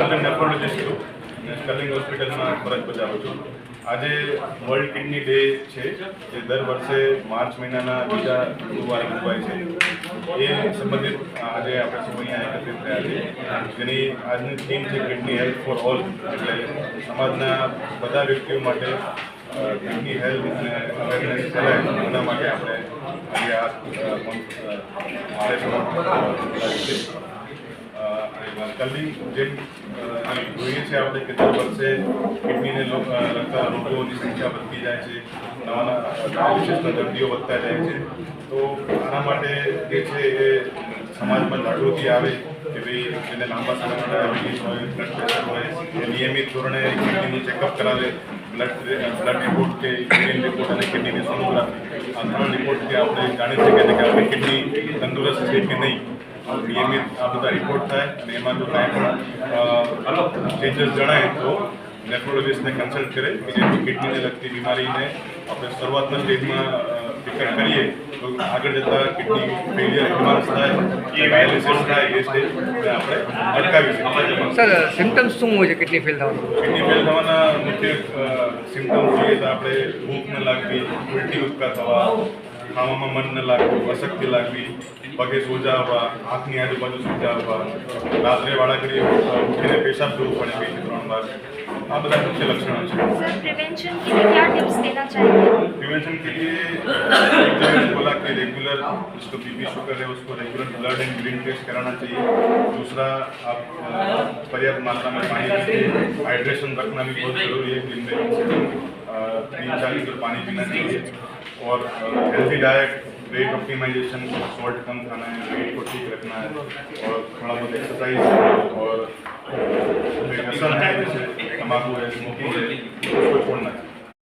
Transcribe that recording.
As a nephrologist છું અને Sterling હોસ્પિટલમાં ફરજ બજાવું છું. આજે વર્લ્ડ કિડની ડે છે, જે દર વર્ષે માર્ચ મહિનાના બીજા ગુરુવારે ઉજવાય છે. એ સંબંધિત આજે આપણે સૌ અહીંયા એકત્રિત થયા છીએ, જેની આજની થીમ છે કિડની હેલ્થ ફોર ઓલ, એટલે સમાજના બધા વ્યક્તિઓ માટે કિડની હેલ્થ અને અવેરનેસ ફેલાય એના માટે આપણે આજે આ કલની જેમ જોઈએ છે આપણે કે દર વર્ષે કિડનીને લગતા રોગોની સંખ્યા વધતી જાય છે, નવા ડાયાલિસિસના દર્દીઓ વધતા જાય છે. તો આના માટે જે છે એ સમાજમાં જાગૃતિ આવે કે ભાઈ જેને લાંબા સમયમાં ડાયાબિટીસ હોય, બ્લડ પ્રેશર હોય, એ નિયમિત ધોરણે કિડનીનું ચેકઅપ કરાવે. બ્લડ રિપોર્ટ કે યુરિન રિપોર્ટ અને કિડનીની સોનોગ્રાફી, આ ત્રણ રિપોર્ટથી આપણે જાણી શકીએ છીએ કે આપણી કિડની તંદુરસ્ત છે કે નહીં. નિયમિત આ બધા રિપોર્ટ થાય અને એમાં જો કાંઈ પણ ચેન્જીસ જણાય તો નેફ્રોલોજિસ્ટને કન્સલ્ટ કરે કે જેથી કિડનીને લગતી બીમારીને આપણે શરૂઆતના સ્ટેજમાં ડિટેક્ટ કરીએ તો આગળ જતાં કિડની ફેલિયર એડવાન્સ થાય, ડાયાલિસિસ થાય, એ સ્ટેજને આપણે અટકાવી શકીએ. સર, સિમ્ટમ્સ શું હોય છે કિડની ફેલ થવાના? કિડની ફેલ થવાના મુખ્ય સિમ્ટમ્સ જોઈએ તો આપણે ભૂખ ન લાગવી, ઉલટી ઉબકા થવા, ખાવામાં મન ન લાગવું, અશક્તિ લાગવી, પગે સોજા આવવા, આંખની આજુબાજુ સોજા આવવા, રાત્રે વાળાઘડી ઉઠીને પેશાબ જવું પડે 2 થી 3 વાર, આ બધા મુખ્ય લક્ષણો છે. सर, प्रिवेंशन के लिए क्या टिप्स देना चाहिए? प्रिवेंशन के लिए बोला कि रेगुलर जिसको बीपी शुगर है उसको regular blood and urine test कराना चाहिए. दूसरा, आप पर्याप्त मात्रा में पानी पीजिए. हाइड्रेशन रखना भी बहुत जरूरी है. दिन में 3-4 लीटर पानी पीना चाहिए. और healthy diet, weight optimisation, salt कम खाना है, वेट को ठीक रखना है और थोड़ा बहुत एक्सरसाइज और व्यसन है जैसे तम्बाकू है, स्मोकिंग है, उसको छोड़ना है.